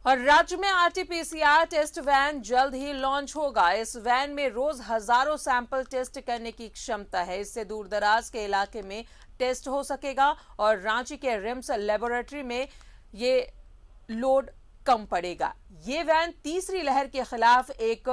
और राज्य में आरटीपीसीआर टेस्ट वैन जल्द ही लॉन्च होगा। इस वैन में रोज हजारों सैंपल टेस्ट करने की क्षमता है। इससे दूर दराज के इलाके में टेस्ट हो सकेगा और रांची के रिम्स लेबोरेटरी में ये लोड कम पड़ेगा। ये वैन तीसरी लहर के खिलाफ एक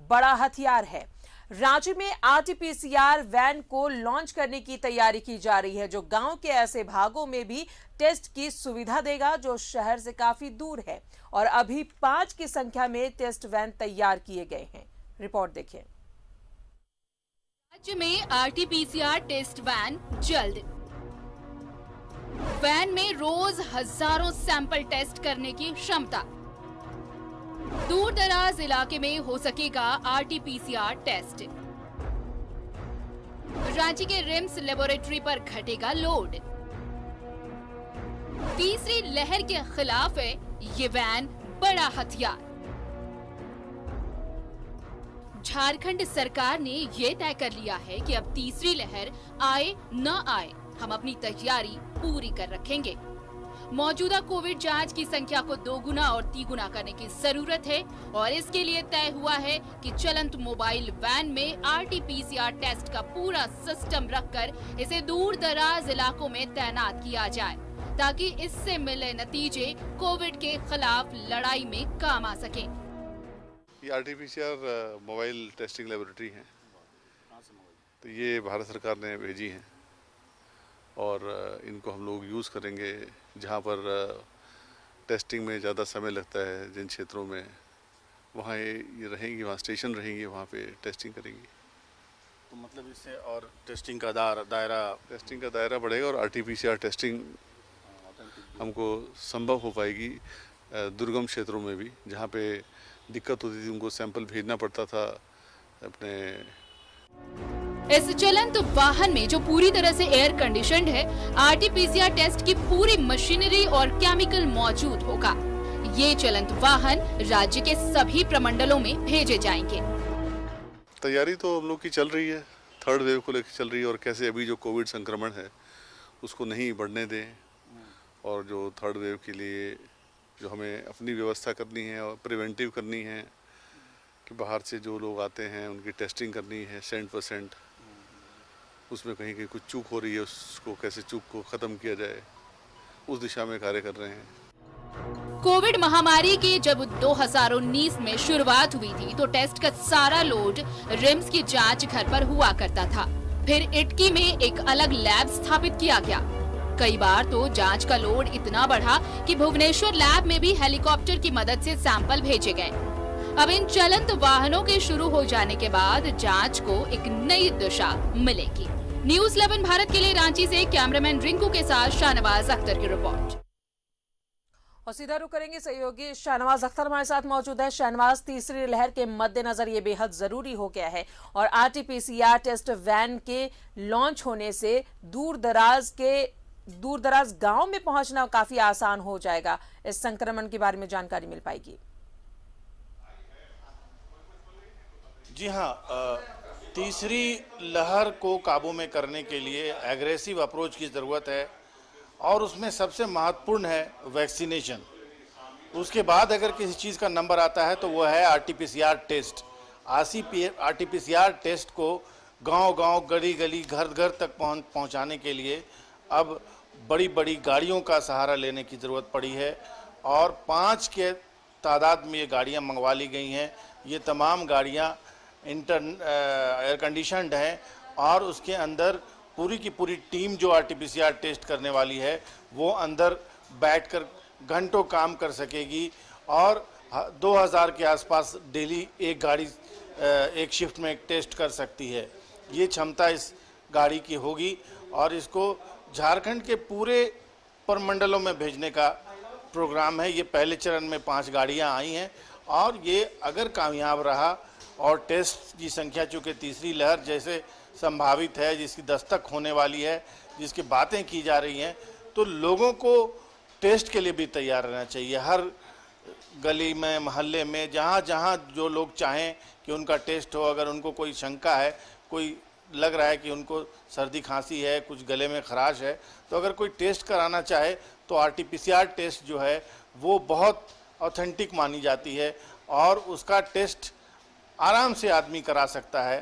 बड़ा हथियार है। रांची में आरटीपीसीआर वैन को लॉन्च करने की तैयारी की जा रही है, जो गांव के ऐसे भागों में भी टेस्ट की सुविधा देगा जो शहर से काफी दूर है। और अभी 5 की संख्या में टेस्ट वैन तैयार किए गए हैं। रिपोर्ट देखिए। राज्य में आरटीपीसीआर टेस्ट वैन जल्द। वैन में रोज हजारों सैंपल टेस्ट करने की क्षमता। दूर दराज इलाके में हो सकेगा आरटीपीसीआर टेस्ट। रांची के रिम्स लेबोरेटरी पर घटेगा लोड। तीसरी लहर के खिलाफ है ये वैन बड़ा हथियार। झारखंड सरकार ने ये तय कर लिया है कि अब तीसरी लहर आए न आए, हम अपनी तैयारी पूरी कर रखेंगे। मौजूदा कोविड जांच की संख्या को 2 गुना और 3 गुना करने की जरूरत है और इसके लिए तय हुआ है कि चलंत मोबाइल वैन में आरटीपीसीआर टेस्ट का पूरा सिस्टम रखकर इसे दूर दराज इलाकों में तैनात किया जाए, ताकि इससे मिले नतीजे कोविड के खिलाफ लड़ाई में काम आ सके। ये आरटीपीसीआर मोबाइल टेस्टिंग लेबोरेटरी है, तो ये भारत सरकार ने भेजी है और इनको हम लोग यूज़ करेंगे जहाँ पर टेस्टिंग में ज़्यादा समय लगता है। जिन क्षेत्रों में वहाँ ये रहेंगी, वहाँ स्टेशन रहेंगी, वहाँ पे टेस्टिंग करेंगी। तो मतलब इससे और टेस्टिंग का दायरा बढ़ेगा और आरटीपीसीआर टेस्टिंग हमको संभव हो पाएगी दुर्गम क्षेत्रों में भी, जहाँ पे दिक्कत होती थी, उनको सैंपल भेजना पड़ता था अपने। इस चलंत वाहन में जो पूरी तरह से एयर कंडीशनड है, आरटीपीसीआर टेस्ट की पूरी मशीनरी और केमिकल मौजूद होगा। ये चलंत वाहन राज्य के सभी प्रमंडलों में भेजे जाएंगे। तैयारी तो हम लोग की चल रही है, थर्ड वेव को लेकर चल रही है और कैसे अभी जो कोविड संक्रमण है उसको नहीं बढ़ने दें और जो थर्ड वेव के लिए जो हमें अपनी व्यवस्था करनी है और प्रिवेंटिव करनी है कि बाहर से जो लोग आते हैं उनकी टेस्टिंग करनी है 100%। उसमें कहीं कहीं कुछ चूक हो रही है, उसको कैसे चूक को ख़त्म किया जाए, उस दिशा में कार्य कर रहे हैं। कोविड महामारी की जब 2019 में शुरुआत हुई थी तो टेस्ट का सारा लोड रिम्स की जांच घर पर हुआ करता था। फिर इटकी में एक अलग लैब स्थापित किया गया। कई बार तो जांच का लोड इतना बढ़ा कि भुवनेश्वर लैब में भी हेलीकॉप्टर की मदद से सैंपल भेजे गए। अब इन चलंत वाहनों के शुरू हो जाने के बाद जांच को एक नई दिशा मिलेगी। न्यूज़ 11 भारत के लिए रांची से कैमरामैन रिंकू के साथ शाहनवाज अख्तर की रिपोर्ट। और सीधा रुख करेंगे सहयोगी शाहनवाज अख्तर हमारे साथ मौजूद है। शाहनवाज, तीसरी लहर के मद्देनजर ये बेहद जरूरी हो गया है और आरटीपीसीआर टेस्ट वैन के लॉन्च होने से दूर दराज गांव में पहुंचना काफी आसान हो जाएगा। इस संक्रमण के बारे में जानकारी मिल पाएगी? जी हाँ, तीसरी लहर को काबू में करने के लिए एग्रेसिव अप्रोच की ज़रूरत है और उसमें सबसे महत्वपूर्ण है वैक्सीनेशन। उसके बाद अगर किसी चीज़ का नंबर आता है तो वो है आरटीपीसीआर टेस्ट। आरटीपीसीआर टेस्ट को गांव-गांव, गली-गली, घर-घर तक पहुंचाने के लिए अब बड़ी बड़ी गाड़ियों का सहारा लेने की ज़रूरत पड़ी है और 5 के तादाद में ये गाड़ियाँ मंगवा ली गई हैं। ये तमाम गाड़ियाँ एयर कंडीशनड हैं और उसके अंदर पूरी की पूरी टीम जो आरटीपीसीआर टेस्ट करने वाली है वो अंदर बैठकर घंटों काम कर सकेगी और 2000 के आसपास डेली एक गाड़ी एक शिफ्ट में टेस्ट कर सकती है। ये क्षमता इस गाड़ी की होगी और इसको झारखंड के पूरे प्रमंडलों में भेजने का प्रोग्राम है। ये पहले चरण में 5 गाड़ियां आई हैं और ये अगर कामयाब रहा और टेस्ट की संख्या चूँकि तीसरी लहर जैसे संभावित है, जिसकी दस्तक होने वाली है, जिसकी बातें की जा रही हैं, तो लोगों को टेस्ट के लिए भी तैयार रहना चाहिए। हर गली में, मोहल्ले में, जहाँ जहाँ जो लोग चाहें कि उनका टेस्ट हो, अगर उनको कोई शंका है, कोई लग रहा है कि उनको सर्दी खांसी है, कुछ गले में खराश है, तो अगर कोई टेस्ट कराना चाहे तो आरटीपीसीआर टेस्ट जो है वो बहुत ऑथेंटिक मानी जाती है और उसका टेस्ट आराम से आदमी करा सकता है।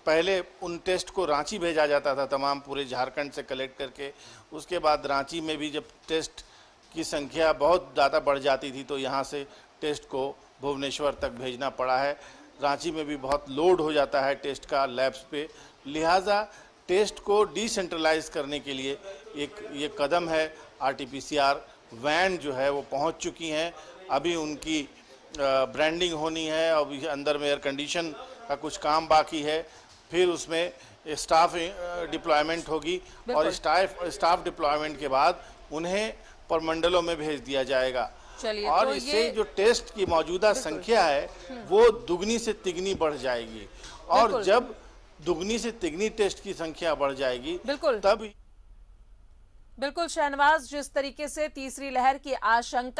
पहले उन टेस्ट को रांची भेजा जाता था तमाम पूरे झारखंड से कलेक्ट करके, उसके बाद रांची में भी जब टेस्ट की संख्या बहुत ज़्यादा बढ़ जाती थी तो यहाँ से टेस्ट को भुवनेश्वर तक भेजना पड़ा है। रांची में भी बहुत लोड हो जाता है टेस्ट का लैब्स पे, लिहाजा टेस्ट को डिसेंट्रलाइज करने के लिए एक ये कदम है। RT-PCR वैन जो है वो पहुंच चुकी हैं, अभी उनकी ब्रांडिंग होनी है और अंदर में एयर कंडीशन का कुछ काम बाकी है, फिर उसमें स्टाफ डिप्लॉयमेंट होगी और स्टाफ डिप्लॉयमेंट के बाद उन्हें प्रमंडलों में भेज दिया जाएगा। चलिए, और तो इससे ये जो टेस्ट की मौजूदा संख्या है वो दुगनी से तिगनी बढ़ जाएगी और जब दुगनी से तिगनी टेस्ट की संख्या बढ़ जाएगी बिल्कुल तब बिल्कुल शहनवाज, जिस तरीके से तीसरी लहर की आशंका